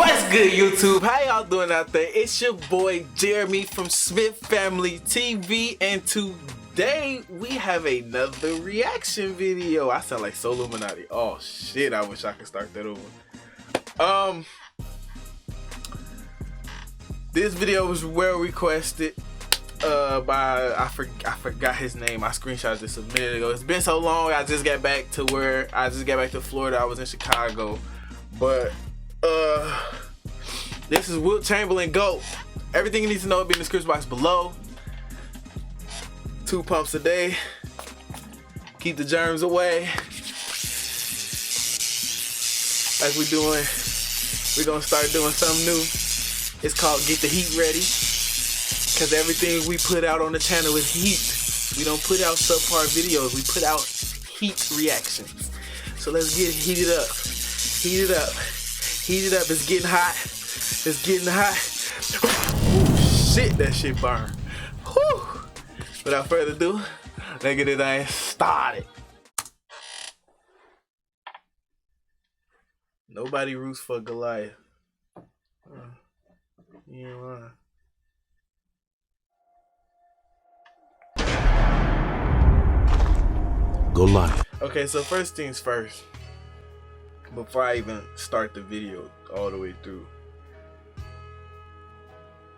What's good, YouTube? How y'all doing out there? It's your boy Jeremy from Smith Family TV, and today we have another reaction video. I sound like so Illuminati. Oh shit, I wish I could start that over. This video was well requested by I forgot his name. I screenshotted this a minute ago. It's been so long. I just got back to Florida. I was in Chicago, but this is Wilt Chamberlain GOAT. Everything you need to know will be in the description box below. 2 pumps a day. Keep the germs away. Like we doing, we're gonna start doing something new. It's called Get the Heat Ready. Cause everything we put out on the channel is heat. We don't put out subpar videos, we put out heat reactions. So let's get it heated up. Heat it up. Heat it up. It's getting hot. It's getting hot. Ooh, shit, that shit burn. Whew. Without further ado, let's get it started. Nobody roots for Goliath. You ain't lying. Goliath. Okay, so first things first. Before I even start the video all the way through,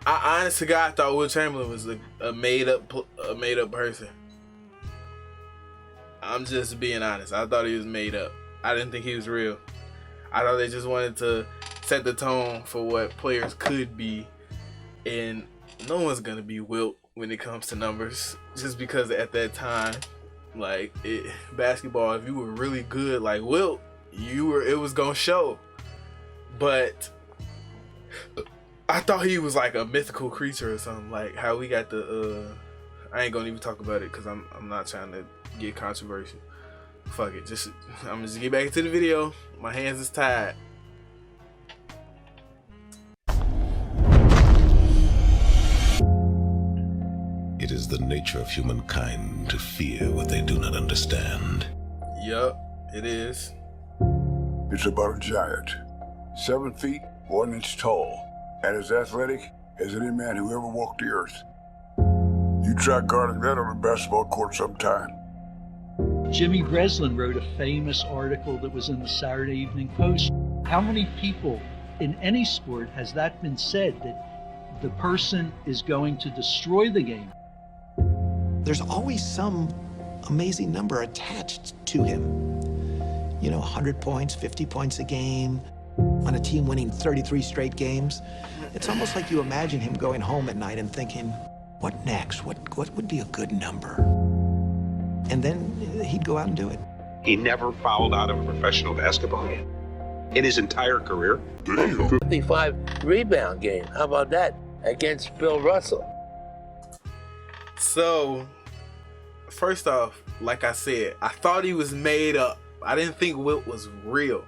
I honest to God thought Wilt Chamberlain was a made up person. I'm just being honest. I thought he was made up. I didn't think he was real. I thought they just wanted to set the tone for what players could be, and no one's gonna be Wilt when it comes to numbers, just because at that time, like basketball, if you were really good like Wilt, it was gonna show. But I thought he was like a mythical creature or something, like how we got the I ain't gonna even talk about it because I'm not trying to get controversial. Fuck it, I'm just get back into the video. My hands is tied. It is the nature of humankind to fear what they do not understand. Yup, it is. It's about a giant, 7 feet, 1 inch tall, and as athletic as any man who ever walked the earth. You try guarding that on a basketball court sometime. Jimmy Breslin wrote a famous article that was in the Saturday Evening Post. How many people in any sport has that been said, that the person is going to destroy the game? There's always some amazing number attached to him. You know, 100 points, 50 points a game, on a team winning 33 straight games. It's almost like you imagine him going home at night and thinking, what next? What would be a good number? And then he'd go out and do it. He never fouled out of a professional basketball game in his entire career. 55 rebound game. How about that against Bill Russell? So, first off, like I said, I thought he was made up. I didn't think Wilt was real.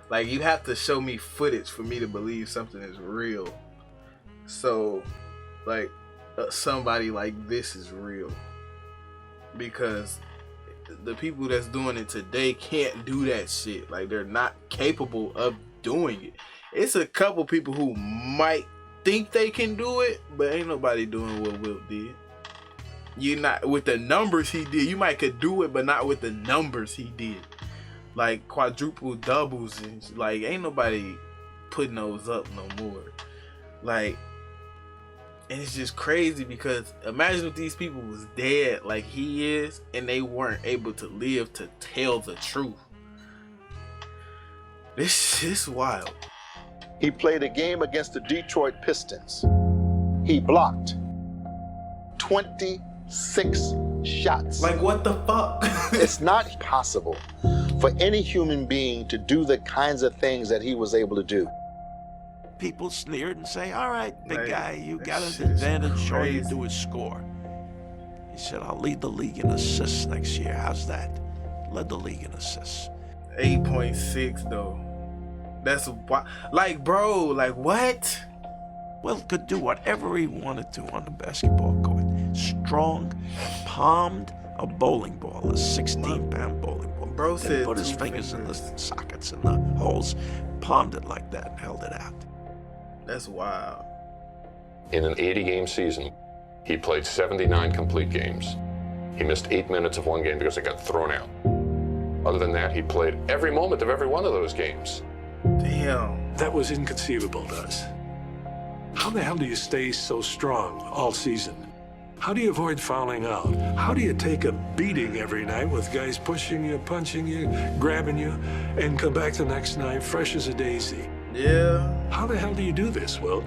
Like, you have to show me footage for me to believe something is real. So, like, somebody like this is real. Because the people that's doing it today can't do that shit. Like, they're not capable of doing it. It's a couple people who might think they can do it, but ain't nobody doing what Wilt did. You're not with the numbers he did. You might could do it, but not with the numbers he did. Like quadruple doubles and like ain't nobody putting those up no more. Like, and it's just crazy because imagine if these people was dead like he is and they weren't able to live to tell the truth. This is wild. He played a game against the Detroit Pistons. He blocked 26 shots. Like, what the fuck? It's not possible for any human being to do the kinds of things that he was able to do. People sneered and say, all right, big Like, guy, you that got shit an is advantage, all you crazy. do is score. He said, I'll lead the league in assists next year. How's that? Led the league in assists. 8.6 though. That's why, like, bro, like what? Will could do whatever he wanted to on the basketball court. Strong, palmed a bowling ball, a 16-pound bowling ball. Bro Then said put his two fingers in the fingers. sockets and the holes, palmed it like that and held it out. That's wild. In an 80-game season, he played 79 complete games. He missed 8 minutes of one game because it got thrown out. Other than that, he played every moment of every one of those games. Damn. That was inconceivable to us. How the hell do you stay so strong all season? How do you avoid fouling out? How do you take a beating every night with guys pushing you, punching you, grabbing you, and come back the next night fresh as a daisy? Yeah. How the hell do you do this, Wilt?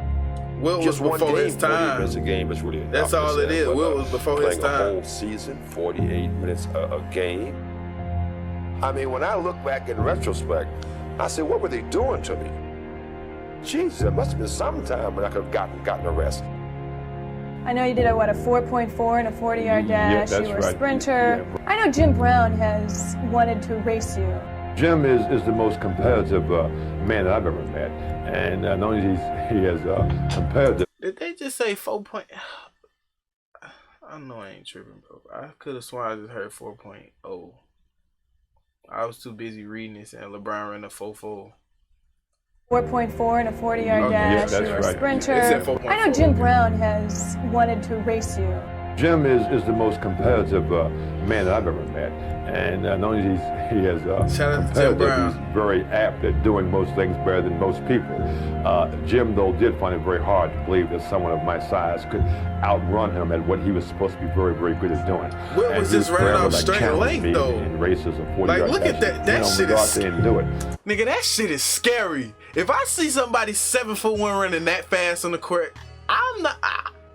Wilt was before his time. A game is really That's all it is. Wilt was before his time. Playing a whole season, 48 minutes a game. I mean, when I look back in retrospect, I said, what were they doing to me? Jesus, there must have been some time when I could have gotten a rest. I know you did a 4.4 and a 40-yard dash. Yeah, that's you were right. a sprinter. Yeah. I know Jim Brown has wanted to race you. Jim is the most competitive man that I've ever met, and not only he has competitive. Did they just say 4 point? I know I ain't tripping, bro. I could have sworn I just heard 4.0. I was too busy reading this, and LeBron ran a 4.4. 4.4 and a 40-yard dash. Yeah, you were that's a right. sprinter. I know Jim Brown has wanted to race you. Jim is the most competitive man that I've ever met, and not only he has competitive, he's very apt at doing most things better than most people. Jim, though, did find it very hard to believe that someone of my size could outrun him at what he was supposed to be very, very good at doing. Wilt was just running off straight length, though. In races of 40 like, yard look at that. That shit go out is. there and do it. Nigga, that shit is scary. If I see somebody 7'1" running that fast on the court, I'm not.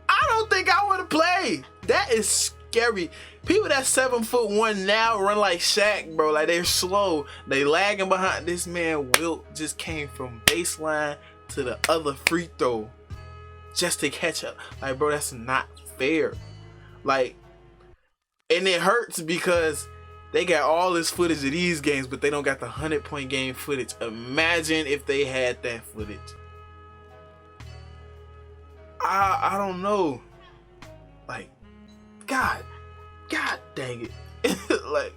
I don't think I want to play. That is scary. People that 7'1" now run like Shaq, bro. Like, they're slow. They lagging behind. This man Wilt just came from baseline to the other free throw just to catch up. Like, bro, that's not fair. Like, and it hurts because they got all this footage of these games, but they don't got the 100-point game footage. Imagine if they had that footage. I don't know. Like, God dang it. Like,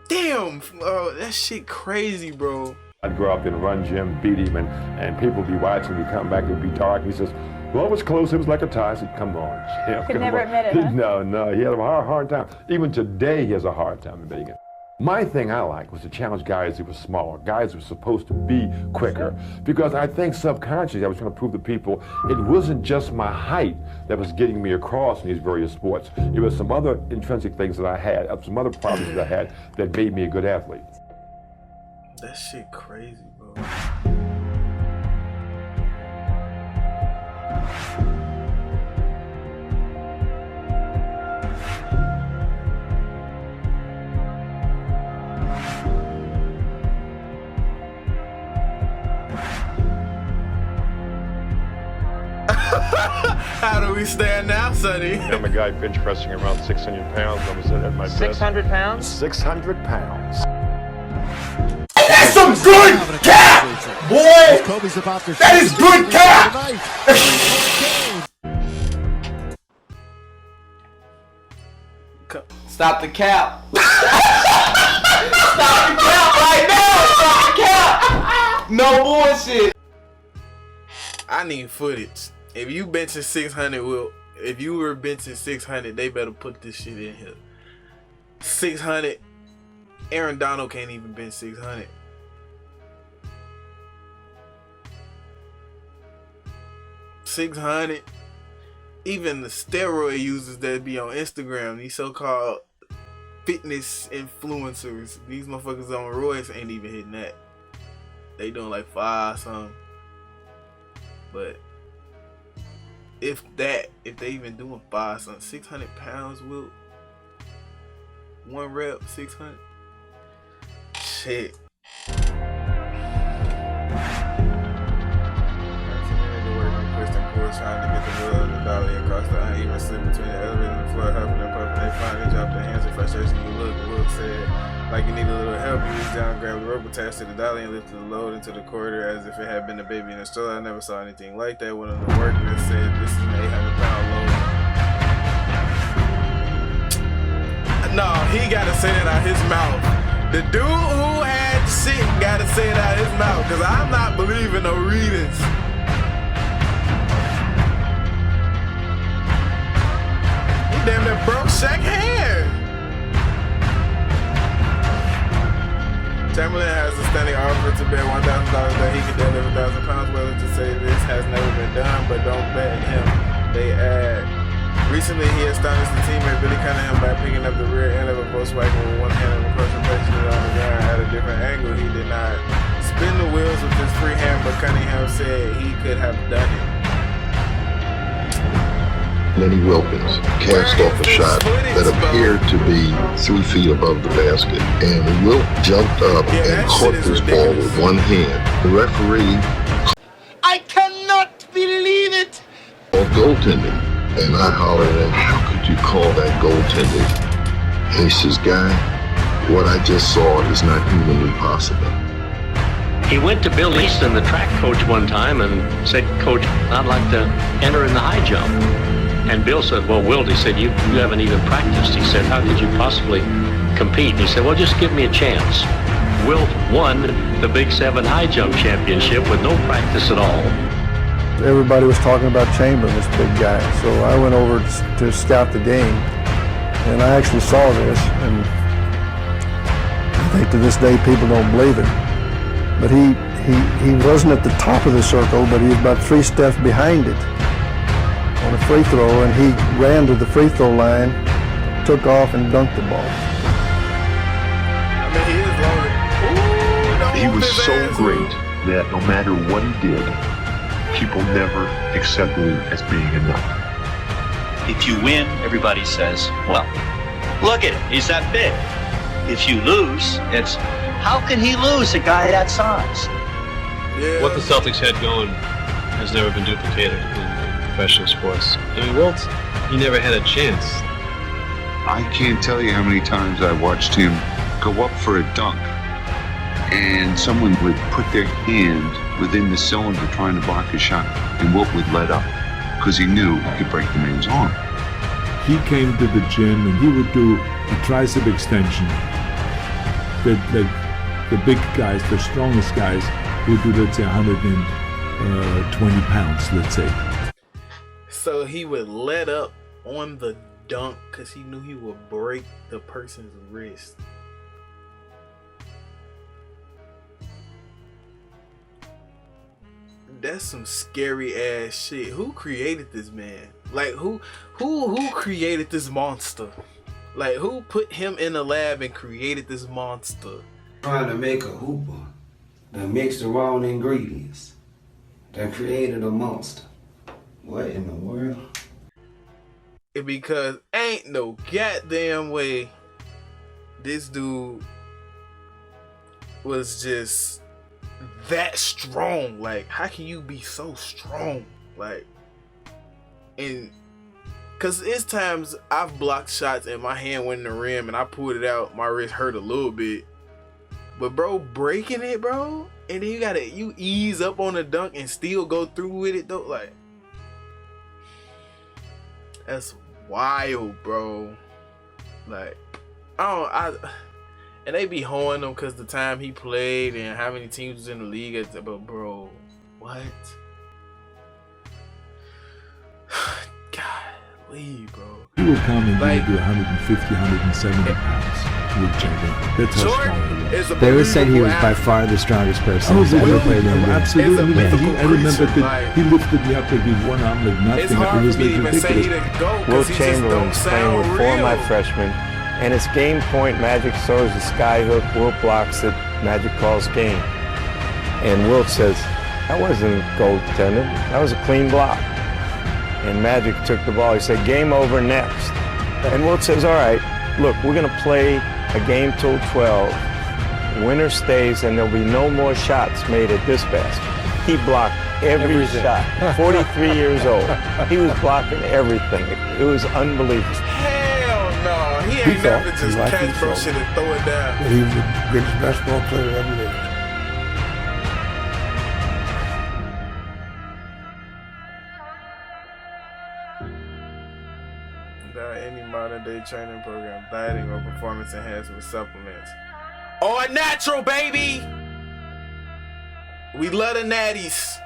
damn, that shit crazy, bro. I'd go out there and run Jim, beat him, and people would be watching me come back. It would be dark. He says, well, it was close. It was like a tie. I said, come on, Jim. Could never admit it, huh? No. He had a hard time. Even today, he has a hard time admitting it. My thing I like was to challenge guys who were smaller, guys who were supposed to be quicker, because I think subconsciously I was trying to prove to people it wasn't just my height that was getting me across in these various sports. It was some other intrinsic things that I had, some other problems that I had that made me a good athlete. That shit crazy, bro. How do we stand now, Sonny? I'm a guy bench pressing around 600 pounds. I'm at my best. 600 pounds? 600 pounds. That's some good cap, boy! That is good cap! Stop the cap! Stop the cap right now! Stop the cap! No bullshit! I need footage. If you benching 600, Will, if you were benching 600, they better put this shit in here. 600. Aaron Donald can't even bench 600. $600. Even the steroid users that be on Instagram, these so-called fitness influencers, these motherfuckers on roids ain't even hitting that. They doing like 5 something. But if they even doing 5 something, 600 pounds, Will. 1 rep, 600. Shit. Trying to get the wheel of the dolly across the uneven slip between the elevator and the floor, helping them puff. They finally dropped their hands in frustration. Will said, like you need a little help. You reached down, grabbed the rope attached to the dolly, and lifted the load into the corridor as if it had been a baby in a stroller. I never saw anything like that. One of the workers said, "This is an 800-pound load." No, he gotta say that out his mouth. The dude who had shit gotta say it out his mouth, cause I'm not believing no readings. Chamberlain has a standing offer to bet $1,000 that he can deadlift 1,000 pounds. Willing to say this has never been done, but don't bet him. They add. Recently, he astonished the teammate Billy Cunningham by picking up the rear end of a Volkswagen with one hand and approaching placing it on the ground at a different angle. He did not spin the wheels with his free hand, but Cunningham said he could have done it. Lenny Wilkins cast off a shot that appeared to be 3 feet above the basket, and Wilt jumped up and caught this ball with one hand. The referee I cannot believe it! called goaltending, and I hollered at him, "How could you call that goaltending?" And he says, "Guy, what I just saw is not humanly possible." He went to Bill Easton, the track coach, one time and said, "Coach, I'd like to enter in the high jump." And Bill said, "Well, Wilt," he said, you haven't even practiced." He said, "How could you possibly compete?" He said, "Well, just give me a chance." Wilt won the Big 7 high jump championship with no practice at all. Everybody was talking about Chamberlain, this big guy. So I went over to scout the game, and I actually saw this, and I think to this day people don't believe it. But he wasn't at the top of the circle, but he was about 3 steps behind it on a free throw, and he ran to the free throw line, took off, and dunked the ball. I mean, he is loaded. Ooh, he was so great that no matter what he did, people never accepted him as being enough. If you win, everybody says, well, look at him, he's that big. If you lose, it's, how can he lose a guy that size? Yeah. What the Celtics had going has never been duplicated in professional sports. I mean, Wilt, he never had a chance. I can't tell you how many times I watched him go up for a dunk, and someone would put their hand within the cylinder trying to block his shot, and Wilt would let up because he knew he could break the man's arm. He came to the gym and he would do a tricep extension. The big guys, the strongest guys, would do, let's say, 120 pounds, let's say. So he would let up on the dunk because he knew he would break the person's wrist. That's some scary ass shit. Who created this man? Like who created this monster? Like who put him in the lab and created this monster? Trying to make a hooper that mixed the wrong ingredients that created a monster. What in the world? Because ain't no goddamn way this dude was just that strong. Like, how can you be so strong? Like, and because it's times I've blocked shots and my hand went in the rim and I pulled it out, my wrist hurt a little bit. But bro, breaking it, bro, and then you ease up on the dunk and still go through with it though, like that's wild, bro. Like, and they be hoeing him because the time he played and how many teams was in the league. But bro, what? Golly, bro. He will come and like, do 150, 170 pounds. Wilt Chamberlain. That's how strong he was. They always said he was by far the strongest person who's ever played in the game. Absolutely. I remember that he lifted me up with one arm like nothing. It was like ridiculous. Wilt Chamberlain playing with 4 of my freshmen. And it's game point. Magic throws the sky hook. Wilt blocks it. Magic calls game. And Wilt says, that wasn't goaltending. That was a clean block. And Magic took the ball. He said, game over next. And Wilt says, all right, look, we're going to play a game till 12. Winner stays, and there'll be no more shots made at this basket. He blocked every shot. 43 years old. He was blocking everything. It was unbelievable. No, he ain't never just catch bro shit and throw it down. He was the greatest basketball player ever lived. Any modern day training program, dieting or performance enhancement supplements. Or natural, baby! We love the natties.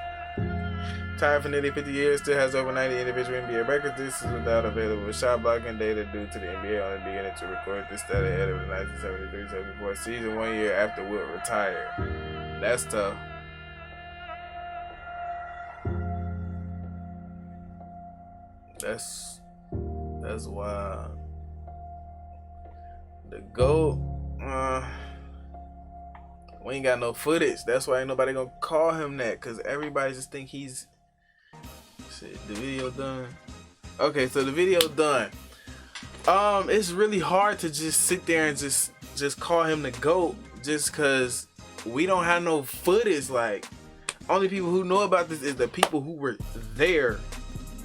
Retired for nearly 50 years, still has over 90 individual NBA records. This is without available shot blocking data due to the NBA only beginning to record this stat ahead of the 1973-74 season, 1 year after Wilt retired. That's tough. That's wild. The GOAT, we ain't got no footage. That's why ain't nobody gonna call him that, cause everybody just think he's. Shit, the video done. Okay, so the video done. It's really hard to just sit there and just call him the GOAT, just cause we don't have no footage. Like, only people who know about this is the people who were there,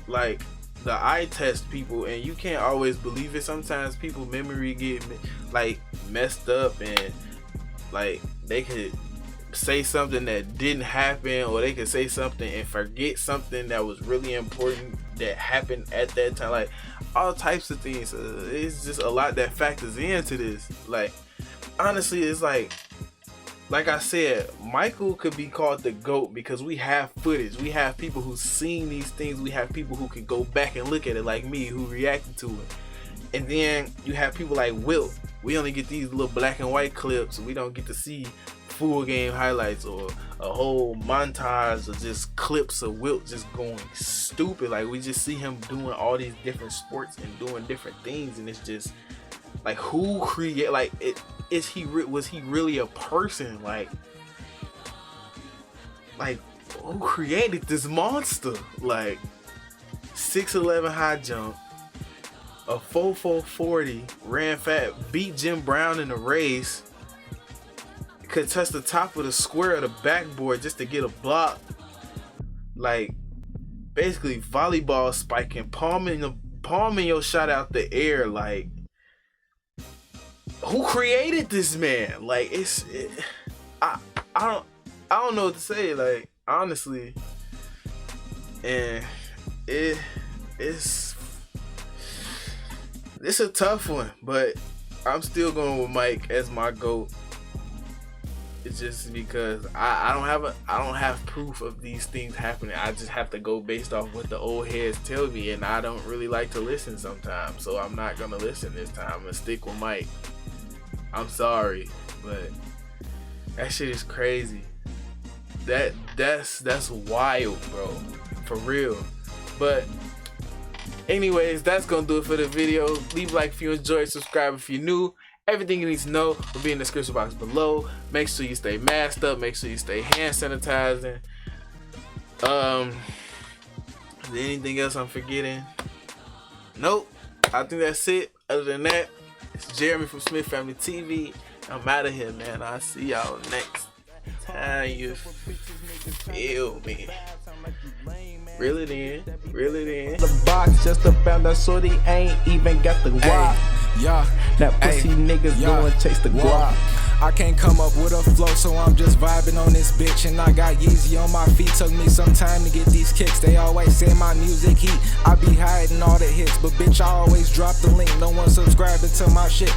like the eye test people, and you can't always believe it. Sometimes people memory get like messed up, and like they could say something that didn't happen, or they could say something and forget something that was really important that happened at that time. Like all types of things. It's just a lot that factors into this. Like honestly, it's like I said, Michael could be called the GOAT because we have footage. We have people who've seen these things. We have people who can go back and look at it, like me, who reacted to it. And then you have people like Wilt. We only get these little black and white clips. We don't get to see full game highlights or a whole montage of just clips of Wilt just going stupid. Like we just see him doing all these different sports and doing different things, and it's just like, who create, like, was he really a person? Like who created this monster? Like 6'11" high jump, a 4.4 40, ran fat, beat Jim Brown in the race, could touch the top of the square of the backboard just to get a block. Like basically volleyball spiking, palming your shot out the air. Like, who created this man? Like I don't know what to say, like, honestly. And it's a tough one, but I'm still going with Mike as my GOAT. It's just because I don't have proof of these things happening. I just have to go based off what the old heads tell me, and I don't really like to listen sometimes, so I'm not gonna listen this time. I'm gonna stick with Mike. I'm sorry, but that shit is crazy. That's wild, bro, for real. But anyways, that's gonna do it for the video. Leave a like if you enjoyed, subscribe if you're new. Everything you need to know will be in the description box below. Make sure you stay masked up. Make sure you stay hand sanitizing. Is there anything else I'm forgetting? Nope. I think that's it. Other than that, it's Jeremy from Smith Family TV. I'm out of here, man. I'll see y'all next time. You feel me? Reel it in. The box just about that shorty ain't even got the guap. Yeah, that pussy niggas going chase the guap. I can't come up with a flow, so I'm just vibing on this bitch. And I got Yeezy on my feet, took me some time to get these kicks. They always say my music heat, I be hiding all the hits, but bitch I always drop the link. No one subscribing to my shit.